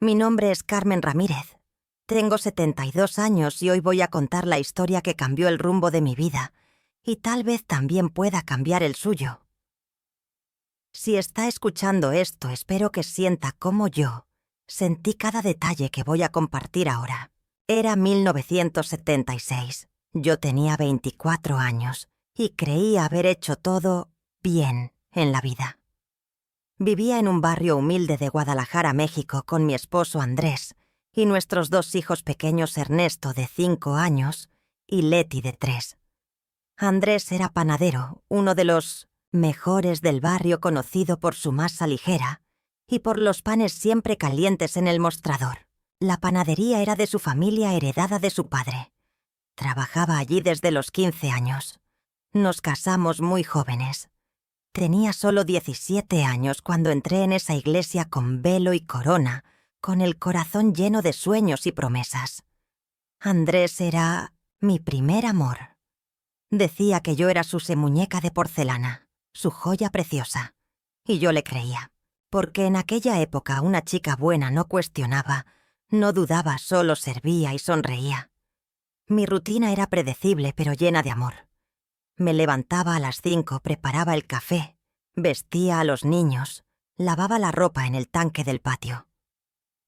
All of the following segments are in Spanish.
Mi nombre es Carmen Ramírez. Tengo 72 años y hoy voy a contar la historia que cambió el rumbo de mi vida y tal vez también pueda cambiar el suyo. Si está escuchando esto, espero que sienta como yo sentí cada detalle que voy a compartir ahora. Era 1976. Yo tenía 24 años y creía haber hecho todo bien en la vida. Vivía en un barrio humilde de Guadalajara, México, con mi esposo Andrés y nuestros 2 hijos pequeños, Ernesto, de 5 años, y Leti, de 3. Andrés era panadero, uno de los mejores del barrio, conocido por su masa ligera y por los panes siempre calientes en el mostrador. La panadería era de su familia, heredada de su padre. Trabajaba allí desde los 15 años. Nos casamos muy jóvenes. Tenía solo 17 años cuando entré en esa iglesia con velo y corona, con el corazón lleno de sueños y promesas. Andrés era mi primer amor. Decía que yo era su muñeca de porcelana, su joya preciosa. Y yo le creía, porque en aquella época una chica buena no cuestionaba, no dudaba, solo servía y sonreía. Mi rutina era predecible pero llena de amor. Me levantaba a las 5, preparaba el café, vestía a los niños, lavaba la ropa en el tanque del patio.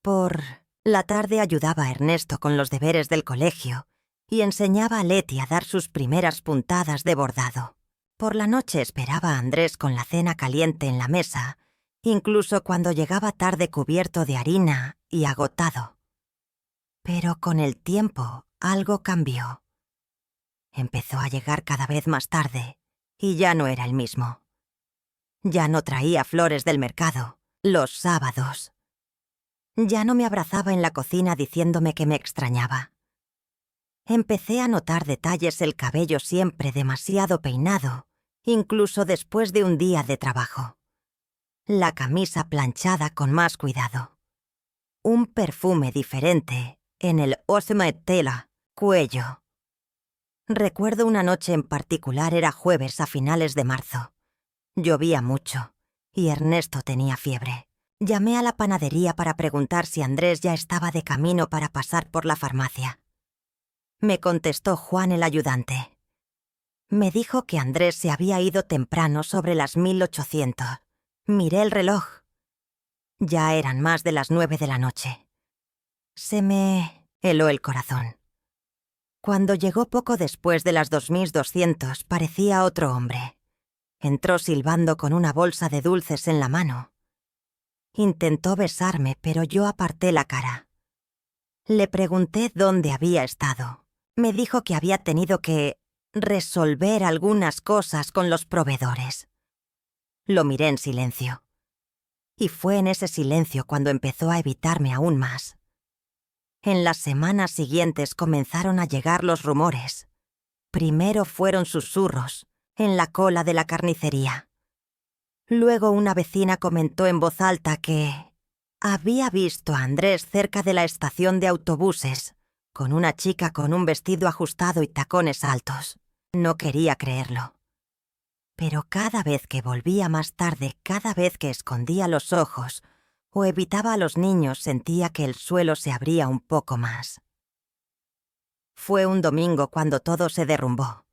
Por la tarde ayudaba a Ernesto con los deberes del colegio y enseñaba a Leti a dar sus primeras puntadas de bordado. Por la noche esperaba a Andrés con la cena caliente en la mesa, incluso cuando llegaba tarde cubierto de harina y agotado. Pero con el tiempo algo cambió. Empezó a llegar cada vez más tarde y ya no era el mismo. Ya no traía flores del mercado, los sábados. Ya no me abrazaba en la cocina diciéndome que me extrañaba. Empecé a notar detalles: el cabello siempre demasiado peinado, incluso después de un día de trabajo. La camisa planchada con más cuidado. Un perfume diferente en el tela, cuello. Recuerdo una noche en particular, era jueves a finales de marzo. Llovía mucho y Ernesto tenía fiebre. Llamé a la panadería para preguntar si Andrés ya estaba de camino para pasar por la farmacia. Me contestó Juan, el ayudante. Me dijo que Andrés se había ido temprano, sobre las 1800. Miré el reloj. Ya eran más de las 9 de la noche. Se me heló el corazón. Cuando llegó poco después de las 2200, parecía otro hombre. Entró silbando con una bolsa de dulces en la mano. Intentó besarme, pero yo aparté la cara. Le pregunté dónde había estado. Me dijo que había tenido que resolver algunas cosas con los proveedores. Lo miré en silencio. Y fue en ese silencio cuando empezó a evitarme aún más. En las semanas siguientes comenzaron a llegar los rumores. Primero fueron susurros en la cola de la carnicería. Luego una vecina comentó en voz alta que había visto a Andrés cerca de la estación de autobuses, con una chica con un vestido ajustado y tacones altos. No quería creerlo. Pero cada vez que volvía más tarde, cada vez que escondía los ojos o evitaba a los niños, sentía que el suelo se abría un poco más. Fue un domingo cuando todo se derrumbó.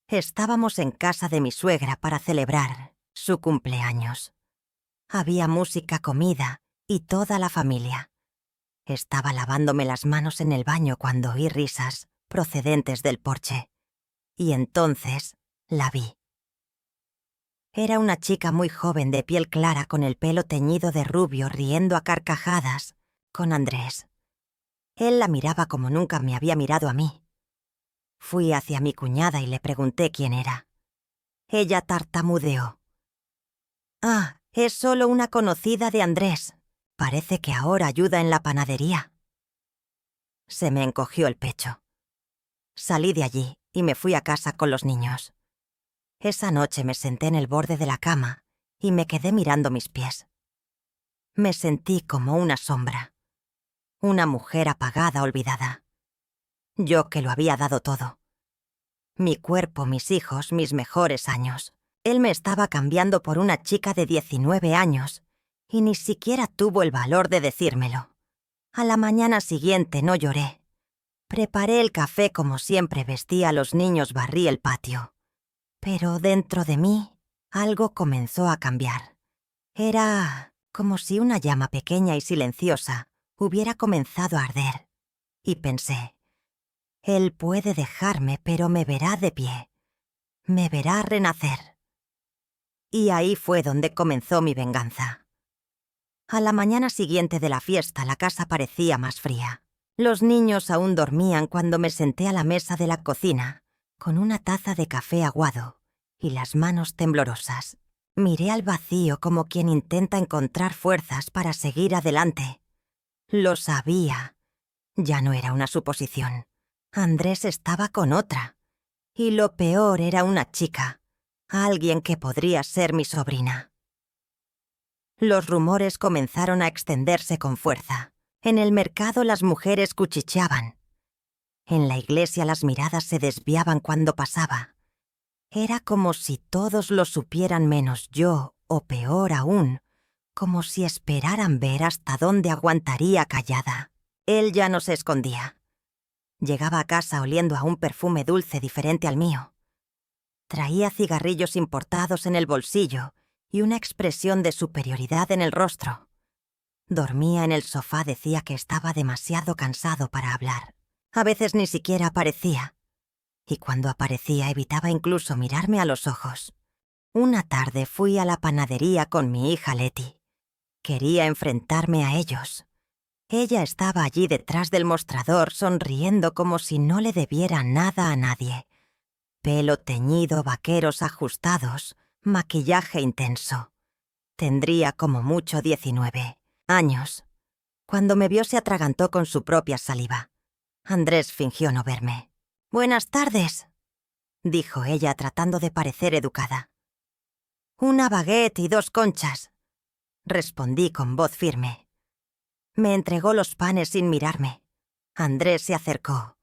Estábamos en casa de mi suegra para celebrar su cumpleaños. Había música, comida y toda la familia. Estaba lavándome las manos en el baño cuando oí risas procedentes del porche. Y entonces la vi. Era una chica muy joven, de piel clara, con el pelo teñido de rubio, riendo a carcajadas con Andrés. Él la miraba como nunca me había mirado a mí. Fui hacia mi cuñada y le pregunté quién era. Ella tartamudeó. «Ah, es solo una conocida de Andrés. Parece que ahora ayuda en la panadería». Se me encogió el pecho. Salí de allí y me fui a casa con los niños. Esa noche me senté en el borde de la cama y me quedé mirando mis pies. Me sentí como una sombra. Una mujer apagada, olvidada. Yo que lo había dado todo. Mi cuerpo, mis hijos, mis mejores años. Él me estaba cambiando por una chica de 19 años y ni siquiera tuvo el valor de decírmelo. A la mañana siguiente no lloré. Preparé el café como siempre, vestí a los niños, barrí el patio. Pero dentro de mí algo comenzó a cambiar. Era como si una llama pequeña y silenciosa hubiera comenzado a arder. Y pensé, él puede dejarme, pero me verá de pie. Me verá renacer. Y ahí fue donde comenzó mi venganza. A la mañana siguiente de la fiesta, la casa parecía más fría. Los niños aún dormían cuando me senté a la mesa de la cocina, con una taza de café aguado y las manos temblorosas. Miré al vacío como quien intenta encontrar fuerzas para seguir adelante. Lo sabía. Ya no era una suposición. Andrés estaba con otra. Y lo peor era una chica, alguien que podría ser mi sobrina. Los rumores comenzaron a extenderse con fuerza. En el mercado las mujeres cuchicheaban. En la iglesia las miradas se desviaban cuando pasaba. Era como si todos lo supieran menos yo, o peor aún, como si esperaran ver hasta dónde aguantaría callada. Él ya no se escondía. Llegaba a casa oliendo a un perfume dulce diferente al mío. Traía cigarrillos importados en el bolsillo y una expresión de superioridad en el rostro. Dormía en el sofá, decía que estaba demasiado cansado para hablar. A veces ni siquiera aparecía. Y cuando aparecía evitaba incluso mirarme a los ojos. Una tarde fui a la panadería con mi hija Leti. Quería enfrentarme a ellos. Ella estaba allí detrás del mostrador sonriendo como si no le debiera nada a nadie. Pelo teñido, vaqueros ajustados, maquillaje intenso. Tendría como mucho 19 años. Cuando me vio se atragantó con su propia saliva. Andrés fingió no verme. «Buenas tardes», dijo ella tratando de parecer educada. «Una baguette y 2 conchas», respondí con voz firme. Me entregó los panes sin mirarme. Andrés se acercó.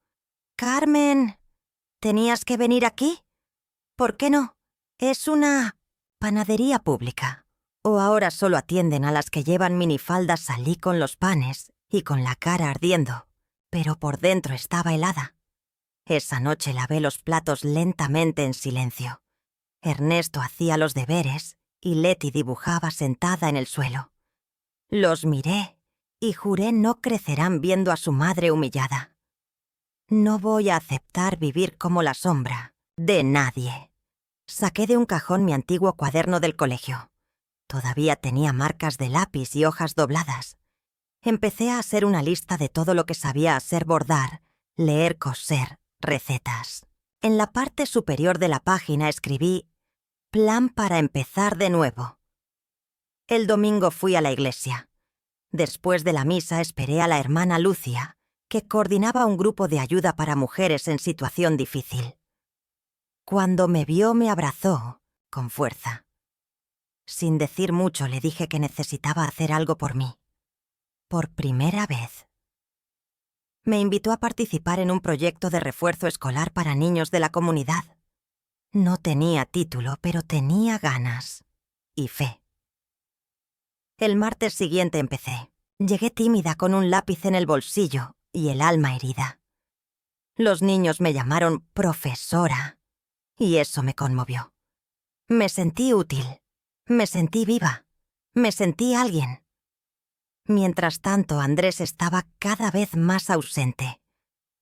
«Carmen, ¿tenías que venir aquí? ¿Por qué no? Es una panadería pública. ¿O ahora solo atienden a las que llevan minifaldas?» Salí con los panes y con la cara ardiendo, pero por dentro estaba helada. Esa noche lavé los platos lentamente en silencio. Ernesto hacía los deberes y Leti dibujaba sentada en el suelo. Los miré y juré no crecerán viendo a su madre humillada. No voy a aceptar vivir como la sombra de nadie. Saqué de un cajón mi antiguo cuaderno del colegio. Todavía tenía marcas de lápiz y hojas dobladas. Empecé a hacer una lista de todo lo que sabía hacer: bordar, leer, coser, recetas. En la parte superior de la página escribí «Plan para empezar de nuevo». El domingo fui a la iglesia. Después de la misa esperé a la hermana Lucia, que coordinaba un grupo de ayuda para mujeres en situación difícil. Cuando me vio me abrazó con fuerza. Sin decir mucho le dije que necesitaba hacer algo por mí. Por primera vez. Me invitó a participar en un proyecto de refuerzo escolar para niños de la comunidad. No tenía título, pero tenía ganas y fe. El martes siguiente empecé. Llegué tímida con un lápiz en el bolsillo y el alma herida. Los niños me llamaron profesora y eso me conmovió. Me sentí útil, me sentí viva, me sentí alguien. Mientras tanto, Andrés estaba cada vez más ausente.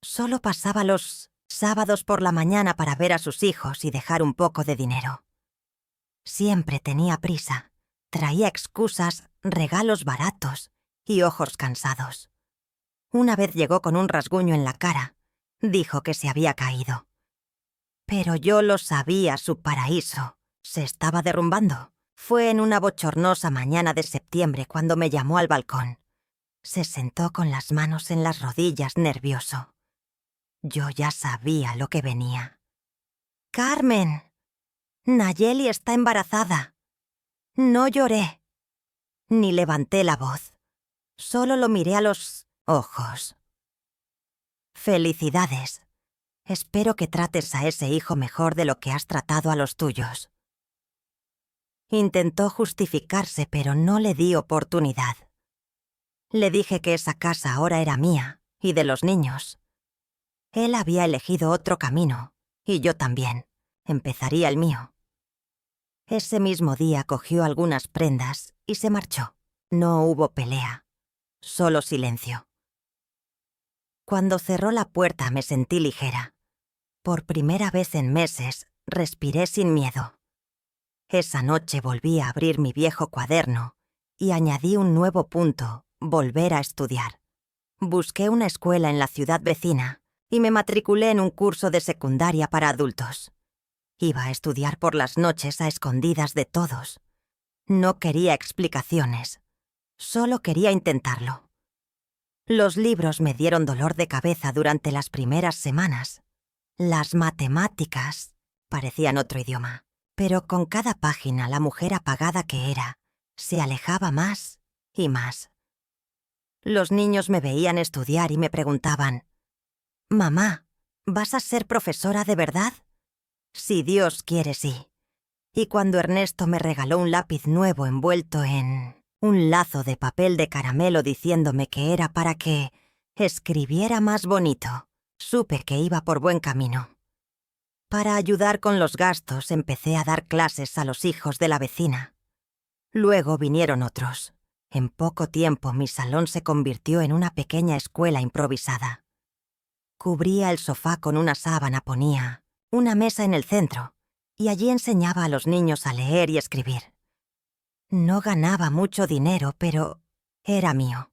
Solo pasaba los sábados por la mañana para ver a sus hijos y dejar un poco de dinero. Siempre tenía prisa. Traía excusas, regalos baratos y ojos cansados. Una vez llegó con un rasguño en la cara. Dijo que se había caído. Pero yo lo sabía, su paraíso se estaba derrumbando. Fue en una bochornosa mañana de septiembre cuando me llamó al balcón. Se sentó con las manos en las rodillas, nervioso. Yo ya sabía lo que venía. «Carmen, Nayeli está embarazada». No lloré, ni levanté la voz. Solo lo miré a los ojos. «Felicidades. Espero que trates a ese hijo mejor de lo que has tratado a los tuyos». Intentó justificarse, pero no le di oportunidad. Le dije que esa casa ahora era mía y de los niños. Él había elegido otro camino, y yo también. Empezaría el mío. Ese mismo día cogió algunas prendas y se marchó. No hubo pelea, solo silencio. Cuando cerró la puerta me sentí ligera. Por primera vez en meses, respiré sin miedo. Esa noche volví a abrir mi viejo cuaderno y añadí un nuevo punto: volver a estudiar. Busqué una escuela en la ciudad vecina y me matriculé en un curso de secundaria para adultos. Iba a estudiar por las noches a escondidas de todos. No quería explicaciones, solo quería intentarlo. Los libros me dieron dolor de cabeza durante las primeras semanas. Las matemáticas parecían otro idioma, pero con cada página la mujer apagada que era se alejaba más y más. Los niños me veían estudiar y me preguntaban: «Mamá, ¿vas a ser profesora de verdad?» «Si Dios quiere, sí». Y cuando Ernesto me regaló un lápiz nuevo envuelto en un lazo de papel de caramelo diciéndome que era para que escribiera más bonito, supe que iba por buen camino. Para ayudar con los gastos empecé a dar clases a los hijos de la vecina. Luego vinieron otros. En poco tiempo mi salón se convirtió en una pequeña escuela improvisada. Cubría el sofá con una sábana, ponía una mesa en el centro y allí enseñaba a los niños a leer y escribir. No ganaba mucho dinero, pero era mío.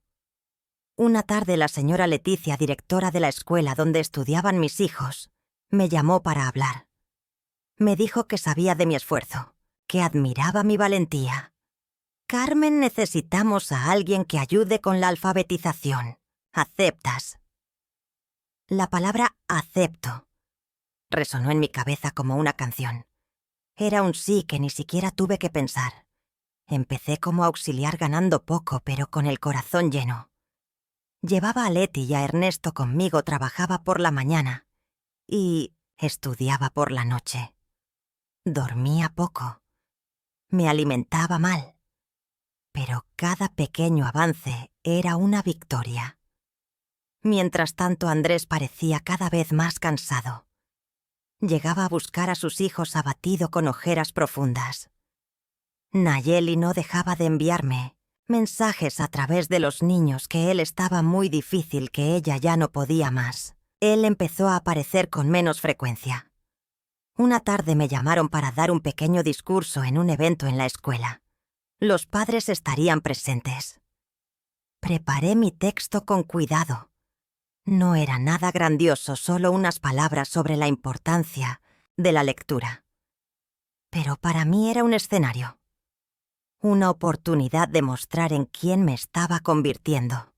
Una tarde la señora Leticia, directora de la escuela donde estudiaban mis hijos, me llamó para hablar. Me dijo que sabía de mi esfuerzo, que admiraba mi valentía. «Carmen, necesitamos a alguien que ayude con la alfabetización. ¿Aceptas?» La palabra «acepto» resonó en mi cabeza como una canción. Era un sí que ni siquiera tuve que pensar. Empecé como auxiliar ganando poco, pero con el corazón lleno. Llevaba a Leti y a Ernesto conmigo, trabajaba por la mañana y estudiaba por la noche. Dormía poco. Me alimentaba mal. Pero cada pequeño avance era una victoria. Mientras tanto, Andrés parecía cada vez más cansado. Llegaba a buscar a sus hijos abatido con ojeras profundas. Nayeli no dejaba de enviarme mensajes a través de los niños que él estaba muy difícil, que ella ya no podía más. Él empezó a aparecer con menos frecuencia. Una tarde me llamaron para dar un pequeño discurso en un evento en la escuela. Los padres estarían presentes. Preparé mi texto con cuidado. No era nada grandioso, solo unas palabras sobre la importancia de la lectura. Pero para mí era un escenario. Una oportunidad de mostrar en quién me estaba convirtiendo.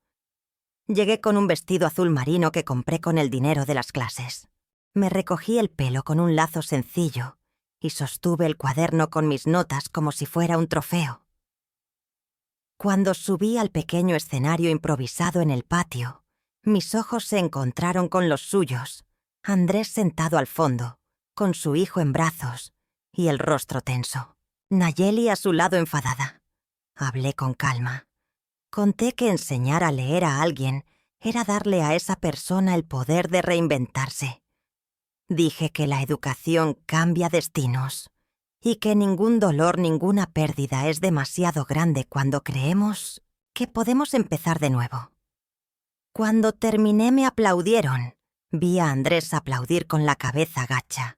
Llegué con un vestido azul marino que compré con el dinero de las clases. Me recogí el pelo con un lazo sencillo y sostuve el cuaderno con mis notas como si fuera un trofeo. Cuando subí al pequeño escenario improvisado en el patio, mis ojos se encontraron con los suyos, Andrés sentado al fondo, con su hijo en brazos y el rostro tenso. Nayeli a su lado enfadada. Hablé con calma. Conté que enseñar a leer a alguien era darle a esa persona el poder de reinventarse. Dije que la educación cambia destinos y que ningún dolor, ninguna pérdida es demasiado grande cuando creemos que podemos empezar de nuevo. Cuando terminé me aplaudieron. Vi a Andrés aplaudir con la cabeza gacha.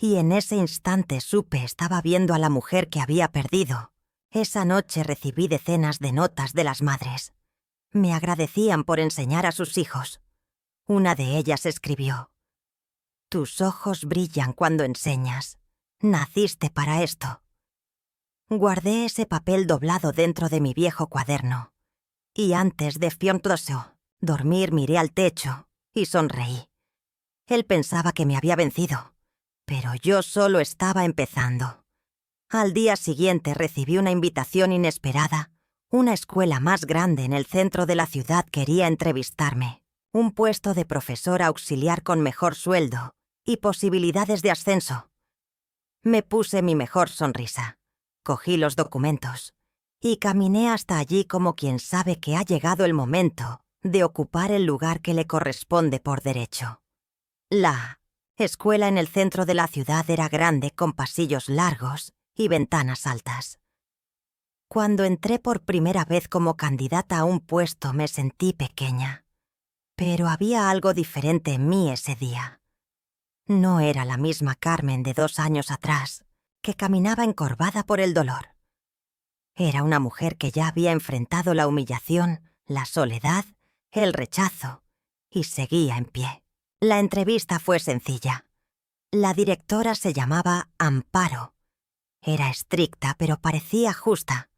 Y en ese instante supe estaba viendo a la mujer que había perdido. Esa noche recibí decenas de notas de las madres. Me agradecían por enseñar a sus hijos. Una de ellas escribió: «Tus ojos brillan cuando enseñas. Naciste para esto». Guardé ese papel doblado dentro de mi viejo cuaderno. Y antes de dormir miré al techo y sonreí. Él pensaba que me había vencido. Pero yo solo estaba empezando. Al día siguiente recibí una invitación inesperada. Una escuela más grande en el centro de la ciudad quería entrevistarme. Un puesto de profesor auxiliar con mejor sueldo y posibilidades de ascenso. Me puse mi mejor sonrisa. Cogí los documentos y caminé hasta allí como quien sabe que ha llegado el momento de ocupar el lugar que le corresponde por derecho. La escuela en el centro de la ciudad era grande, con pasillos largos y ventanas altas. Cuando entré por primera vez como candidata a un puesto me sentí pequeña, pero había algo diferente en mí ese día. No era la misma Carmen de 2 años atrás, que caminaba encorvada por el dolor. Era una mujer que ya había enfrentado la humillación, la soledad, el rechazo, y seguía en pie. La entrevista fue sencilla. La directora se llamaba Amparo. Era estricta, pero parecía justa.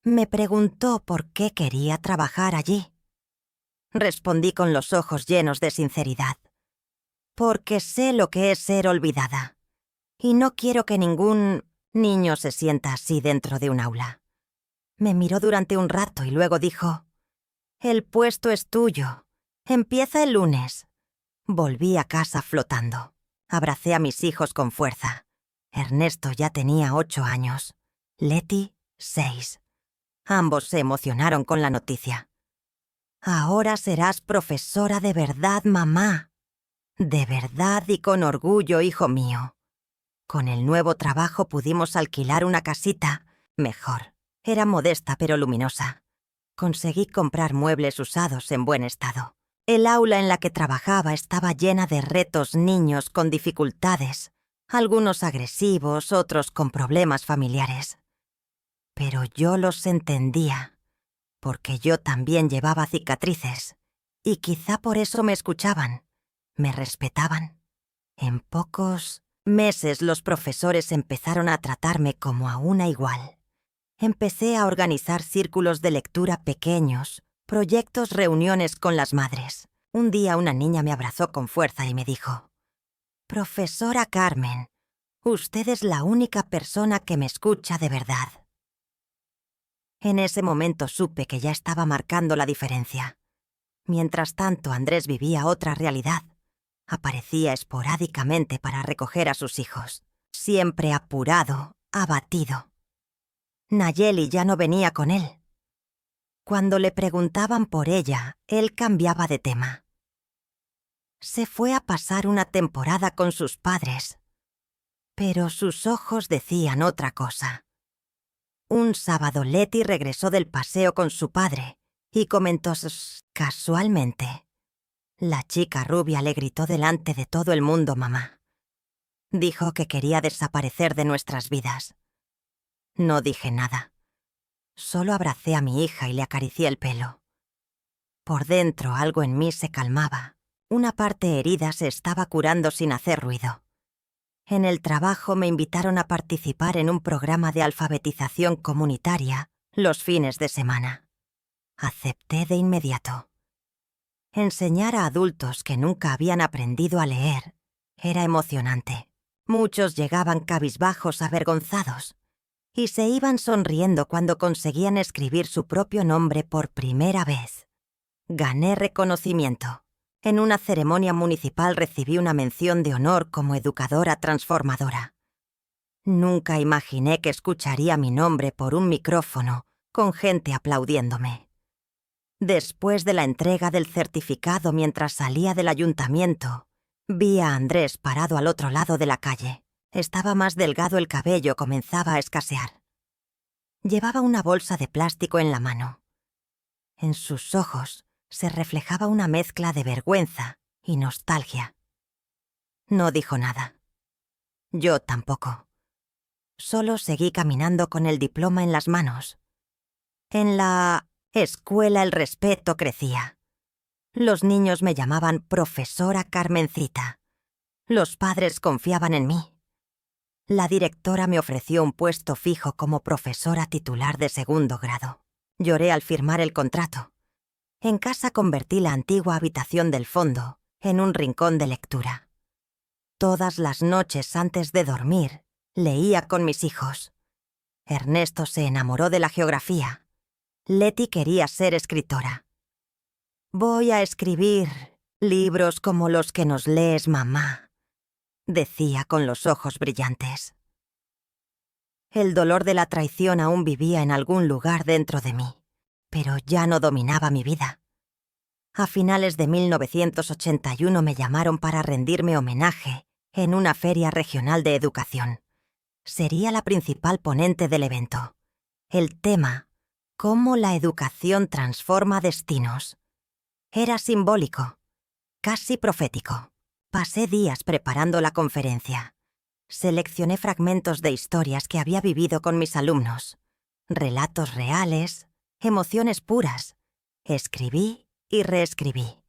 Me preguntó por qué quería trabajar allí. Respondí con los ojos llenos de sinceridad. Porque sé lo que es ser olvidada. Y no quiero que ningún niño se sienta así dentro de un aula. Me miró durante un rato y luego dijo: «El puesto es tuyo. Empieza el lunes». Volví a casa flotando. Abracé a mis hijos con fuerza. Ernesto ya tenía 8 años. Leti, 6. Ambos se emocionaron con la noticia. «Ahora serás profesora de verdad, mamá. De verdad y con orgullo, hijo mío». Con el nuevo trabajo pudimos alquilar una casita mejor. Era modesta pero luminosa. Conseguí comprar muebles usados en buen estado. El aula en la que trabajaba estaba llena de retos, niños con dificultades, algunos agresivos, otros con problemas familiares. Pero yo los entendía, porque yo también llevaba cicatrices, y quizá por eso me escuchaban, me respetaban. En pocos meses los profesores empezaron a tratarme como a una igual. Empecé a organizar círculos de lectura pequeños, proyectos, reuniones con las madres. Un día una niña me abrazó con fuerza y me dijo: «Profesora Carmen, usted es la única persona que me escucha de verdad». En ese momento supe que ya estaba marcando la diferencia. Mientras tanto, Andrés vivía otra realidad. Aparecía esporádicamente para recoger a sus hijos, siempre apurado, abatido. Nayeli ya no venía con él. Cuando le preguntaban por ella, él cambiaba de tema. Se fue a pasar una temporada con sus padres, pero sus ojos decían otra cosa. Un sábado Leti regresó del paseo con su padre y comentó casualmente: «La chica rubia le gritó delante de todo el mundo mamá. Dijo que quería desaparecer de nuestras vidas». No dije nada. Solo abracé a mi hija y le acaricié el pelo. Por dentro algo en mí se calmaba. Una parte herida se estaba curando sin hacer ruido. En el trabajo me invitaron a participar en un programa de alfabetización comunitaria los fines de semana. Acepté de inmediato. Enseñar a adultos que nunca habían aprendido a leer era emocionante. Muchos llegaban cabizbajos, avergonzados, y se iban sonriendo cuando conseguían escribir su propio nombre por primera vez. Gané reconocimiento. En una ceremonia municipal recibí una mención de honor como educadora transformadora. Nunca imaginé que escucharía mi nombre por un micrófono, con gente aplaudiéndome. Después de la entrega del certificado, mientras salía del ayuntamiento, vi a Andrés parado al otro lado de la calle. Estaba más delgado, el cabello comenzaba a escasear. Llevaba una bolsa de plástico en la mano. En sus ojos se reflejaba una mezcla de vergüenza y nostalgia. No dijo nada. Yo tampoco. Solo seguí caminando con el diploma en las manos. En la escuela el respeto crecía. Los niños me llamaban profesora Carmencita. Los padres confiaban en mí. La directora me ofreció un puesto fijo como profesora titular de 2º grado. Lloré al firmar el contrato. En casa convertí la antigua habitación del fondo en un rincón de lectura. Todas las noches antes de dormir, leía con mis hijos. Ernesto se enamoró de la geografía. Leti quería ser escritora. «Voy a escribir libros como los que nos lees, mamá», decía con los ojos brillantes. El dolor de la traición aún vivía en algún lugar dentro de mí, pero ya no dominaba mi vida. A finales de 1981 me llamaron para rendirme homenaje en una feria regional de educación. Sería la principal ponente del evento. El tema: cómo la educación transforma destinos. Era simbólico, casi profético. Pasé días preparando la conferencia. Seleccioné fragmentos de historias que había vivido con mis alumnos. Relatos reales, emociones puras. Escribí y reescribí.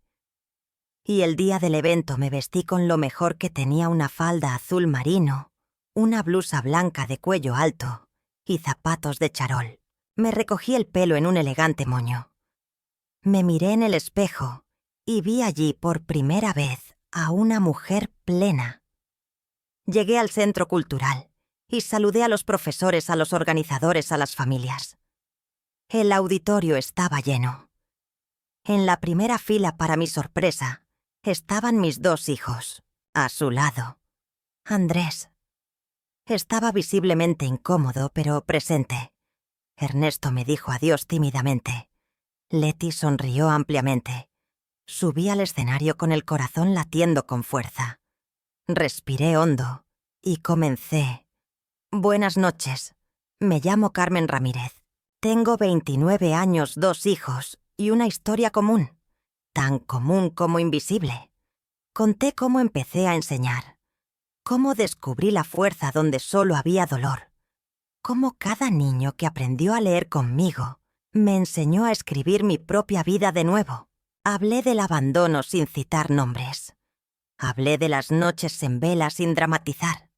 Y el día del evento me vestí con lo mejor que tenía: una falda azul marino, una blusa blanca de cuello alto y zapatos de charol. Me recogí el pelo en un elegante moño. Me miré en el espejo y vi allí por primera vez a una mujer plena. Llegué al centro cultural y saludé a los profesores, a los organizadores, a las familias. El auditorio estaba lleno. En la primera fila, para mi sorpresa, estaban mis 2 hijos, a su lado. Andrés. Estaba visiblemente incómodo, pero presente. Ernesto me dijo adiós tímidamente. Leti sonrió ampliamente. Subí al escenario con el corazón latiendo con fuerza. Respiré hondo y comencé. Buenas noches. Me llamo Carmen Ramírez. Tengo 29 años, 2 hijos y una historia común. Tan común como invisible. Conté cómo empecé a enseñar. Cómo descubrí la fuerza donde solo había dolor. Cómo cada niño que aprendió a leer conmigo me enseñó a escribir mi propia vida de nuevo. Hablé del abandono sin citar nombres. Hablé de las noches en vela sin dramatizar.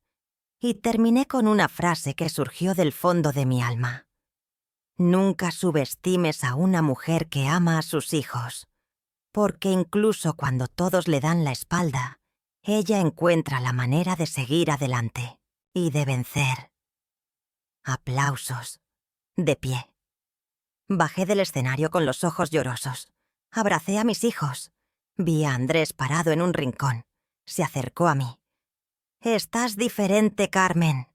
Y terminé con una frase que surgió del fondo de mi alma. Nunca subestimes a una mujer que ama a sus hijos, porque incluso cuando todos le dan la espalda, ella encuentra la manera de seguir adelante y de vencer. Aplausos. De pie. Bajé del escenario con los ojos llorosos. Abracé a mis hijos. Vi a Andrés parado en un rincón. Se acercó a mí. «Estás diferente, Carmen».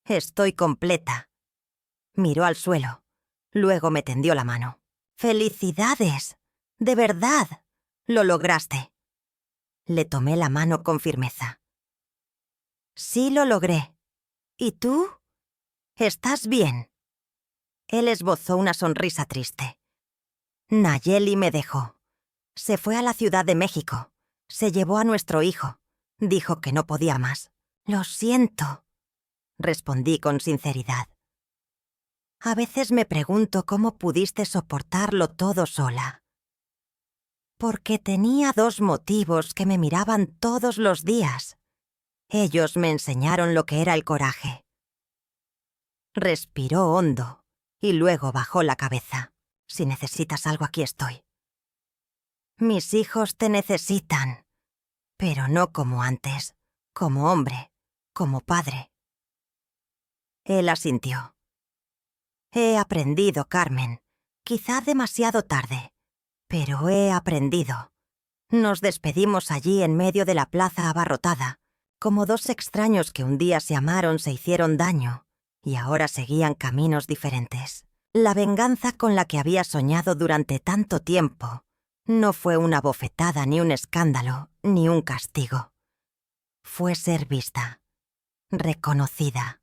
«Estoy completa». Miró al suelo. Luego me tendió la mano. «¡Felicidades! ¡De verdad! ¡Lo lograste!». Le tomé la mano con firmeza. «Sí, lo logré. ¿Y tú? ¿Estás bien?». Él esbozó una sonrisa triste. «Nayeli me dejó. Se fue a la Ciudad de México. Se llevó a nuestro hijo. Dijo que no podía más». «Lo siento», respondí con sinceridad. A veces me pregunto cómo pudiste soportarlo todo sola. Porque tenía 2 motivos que me miraban todos los días. Ellos me enseñaron lo que era el coraje. Respiró hondo y luego bajó la cabeza. «Si necesitas algo, aquí estoy». «Mis hijos te necesitan, pero no como antes, como hombre, como padre». Él asintió. «He aprendido, Carmen, quizá demasiado tarde, pero he aprendido». Nos despedimos allí en medio de la plaza abarrotada, como 2 extraños que un día se amaron, se hicieron daño y ahora seguían caminos diferentes. La venganza con la que había soñado durante tanto tiempo no fue una bofetada, ni un escándalo, ni un castigo. Fue ser vista, reconocida,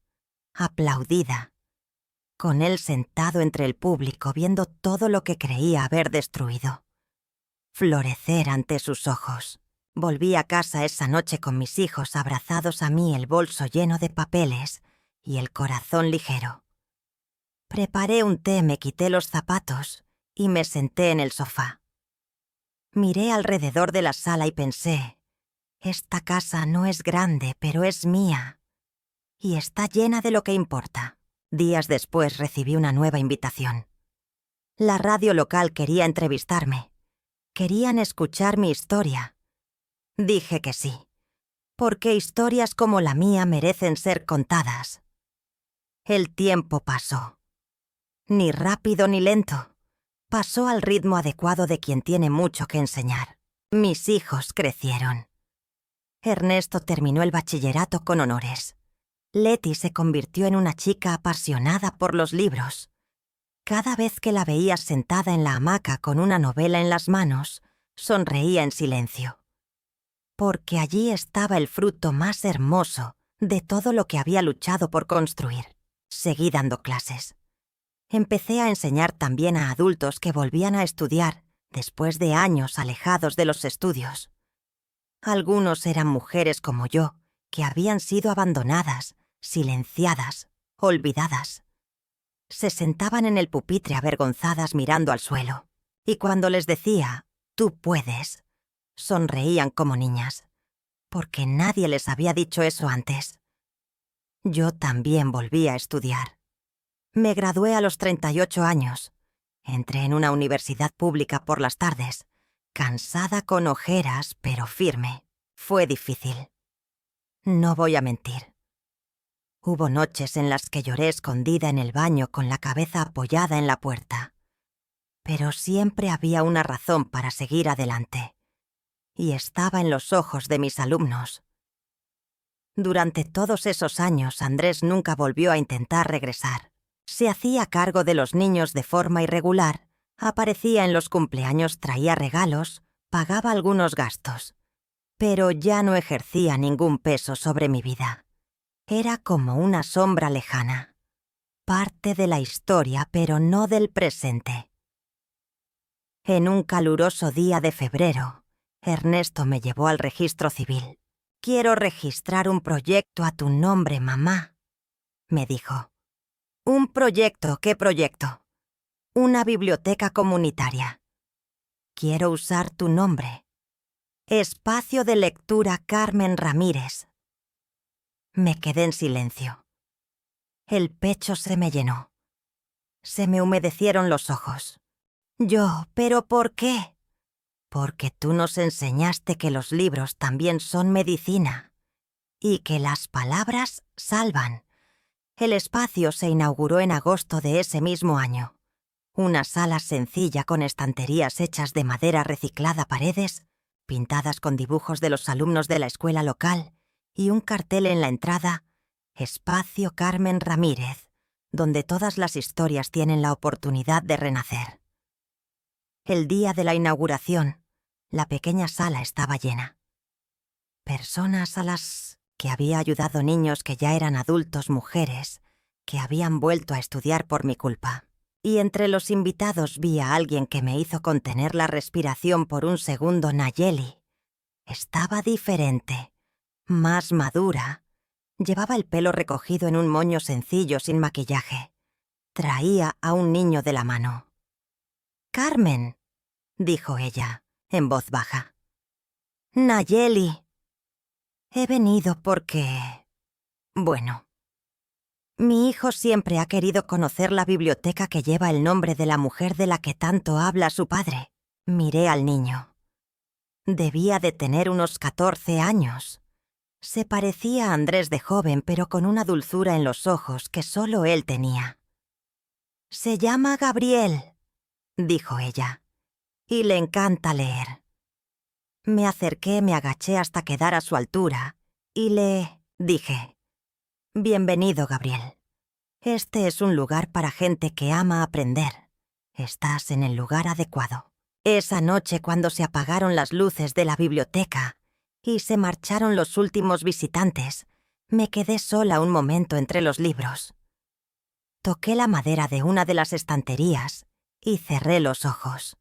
aplaudida, con él sentado entre el público viendo todo lo que creía haber destruido. Florecer ante sus ojos. Volví a casa esa noche con mis hijos abrazados a mí, el bolso lleno de papeles y el corazón ligero. Preparé un té, me quité los zapatos y me senté en el sofá. Miré alrededor de la sala y pensé, esta casa no es grande, pero es mía. Y está llena de lo que importa. Días después recibí una nueva invitación. La radio local quería entrevistarme. Querían escuchar mi historia. Dije que sí, porque historias como la mía merecen ser contadas. El tiempo pasó. Ni rápido ni lento. Pasó al ritmo adecuado de quien tiene mucho que enseñar. Mis hijos crecieron. Ernesto terminó el bachillerato con honores. Letty se convirtió en una chica apasionada por los libros. Cada vez que la veía sentada en la hamaca con una novela en las manos, sonreía en silencio. Porque allí estaba el fruto más hermoso de todo lo que había luchado por construir. Seguí dando clases. Empecé a enseñar también a adultos que volvían a estudiar después de años alejados de los estudios. Algunos eran mujeres como yo, que habían sido abandonadas, silenciadas, olvidadas. Se sentaban en el pupitre avergonzadas mirando al suelo, y cuando les decía, «Tú puedes», sonreían como niñas, porque nadie les había dicho eso antes. Yo también volví a estudiar. Me gradué a los 38 años. Entré en una universidad pública por las tardes, cansada con ojeras, pero firme. Fue difícil. No voy a mentir. Hubo noches en las que lloré escondida en el baño con la cabeza apoyada en la puerta. Pero siempre había una razón para seguir adelante. Y estaba en los ojos de mis alumnos. Durante todos esos años, Andrés nunca volvió a intentar regresar. Se hacía cargo de los niños de forma irregular, aparecía en los cumpleaños, traía regalos, pagaba algunos gastos. Pero ya no ejercía ningún peso sobre mi vida. Era como una sombra lejana. Parte de la historia, pero no del presente. En un caluroso día de febrero, Ernesto me llevó al registro civil. «Quiero registrar un proyecto a tu nombre, mamá», me dijo. «¿Un proyecto? ¿Qué proyecto?» «Una biblioteca comunitaria. Quiero usar tu nombre. Espacio de lectura Carmen Ramírez». Me quedé en silencio. El pecho se me llenó. Se me humedecieron los ojos. «¿Pero por qué?» «Porque tú nos enseñaste que los libros también son medicina y que las palabras salvan». El espacio se inauguró en agosto de ese mismo año. Una sala sencilla con estanterías hechas de madera reciclada, paredes pintadas con dibujos de los alumnos de la escuela local y un cartel en la entrada, «Espacio Carmen Ramírez», donde todas las historias tienen la oportunidad de renacer. El día de la inauguración, la pequeña sala estaba llena. Personas a las que había ayudado, niños que ya eran adultos, mujeres que habían vuelto a estudiar por mi culpa. Y entre los invitados vi a alguien que me hizo contener la respiración por un segundo. Nayeli. Estaba diferente, más madura. Llevaba el pelo recogido en un moño sencillo sin maquillaje. Traía a un niño de la mano. «Carmen», dijo ella, en voz baja. «Nayeli. He venido porque... bueno, mi hijo siempre ha querido conocer la biblioteca que lleva el nombre de la mujer de la que tanto habla su padre». Miré al niño. Debía de tener unos 14 años. Se parecía a Andrés de joven, pero con una dulzura en los ojos que solo él tenía. «Se llama Gabriel», dijo ella, «y le encanta leer». Me acerqué, me agaché hasta quedar a su altura y le dije: «Bienvenido, Gabriel. Este es un lugar para gente que ama aprender. Estás en el lugar adecuado». Esa noche, cuando se apagaron las luces de la biblioteca y se marcharon los últimos visitantes, me quedé sola un momento entre los libros. Toqué la madera de una de las estanterías y cerré los ojos.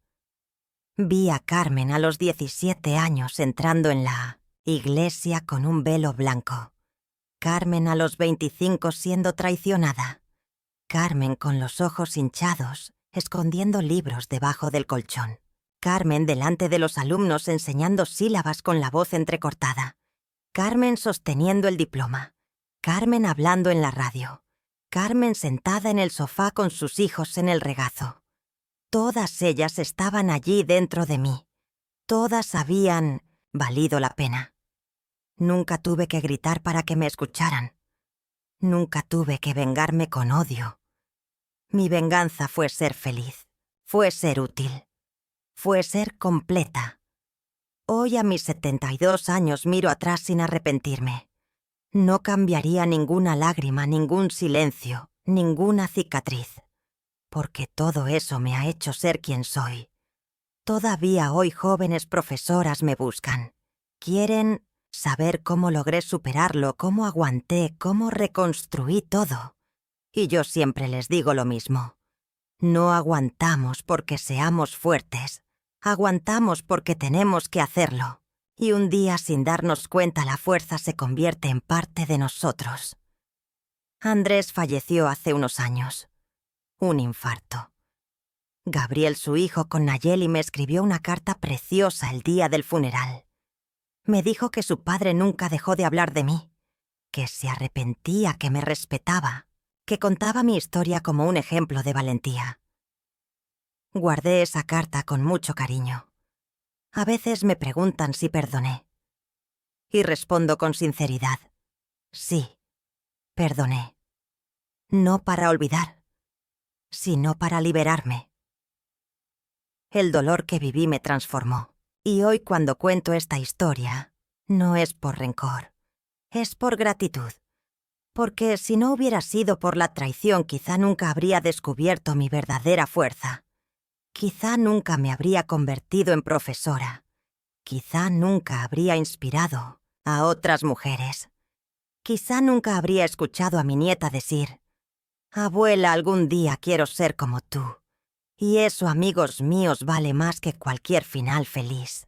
Vi a Carmen a los 17 años entrando en la iglesia con un velo blanco. Carmen a los 25 siendo traicionada. Carmen con los ojos hinchados, escondiendo libros debajo del colchón. Carmen delante de los alumnos enseñando sílabas con la voz entrecortada. Carmen sosteniendo el diploma. Carmen hablando en la radio. Carmen sentada en el sofá con sus hijos en el regazo. Todas ellas estaban allí dentro de mí. Todas habían valido la pena. Nunca tuve que gritar para que me escucharan. Nunca tuve que vengarme con odio. Mi venganza fue ser feliz, fue ser útil, fue ser completa. Hoy, a mis 72 años, miro atrás sin arrepentirme. No cambiaría ninguna lágrima, ningún silencio, ninguna cicatriz, porque todo eso me ha hecho ser quien soy. Todavía hoy jóvenes profesoras me buscan. Quieren saber cómo logré superarlo, cómo aguanté, cómo reconstruí todo. Y yo siempre les digo lo mismo. No aguantamos porque seamos fuertes. Aguantamos porque tenemos que hacerlo. Y un día, sin darnos cuenta, la fuerza se convierte en parte de nosotros. Andrés falleció hace unos años. Un infarto. Gabriel, su hijo, con Nayeli me escribió una carta preciosa el día del funeral. Me dijo que su padre nunca dejó de hablar de mí, que se arrepentía, que me respetaba, que contaba mi historia como un ejemplo de valentía. Guardé esa carta con mucho cariño. A veces me preguntan si perdoné. Y respondo con sinceridad: sí, perdoné. No para olvidar, sino para liberarme. El dolor que viví me transformó. Y hoy, cuando cuento esta historia, no es por rencor, es por gratitud. Porque si no hubiera sido por la traición, quizá nunca habría descubierto mi verdadera fuerza. Quizá nunca me habría convertido en profesora. Quizá nunca habría inspirado a otras mujeres. Quizá nunca habría escuchado a mi nieta decir: «Abuela, algún día quiero ser como tú». Y eso, amigos míos, vale más que cualquier final feliz.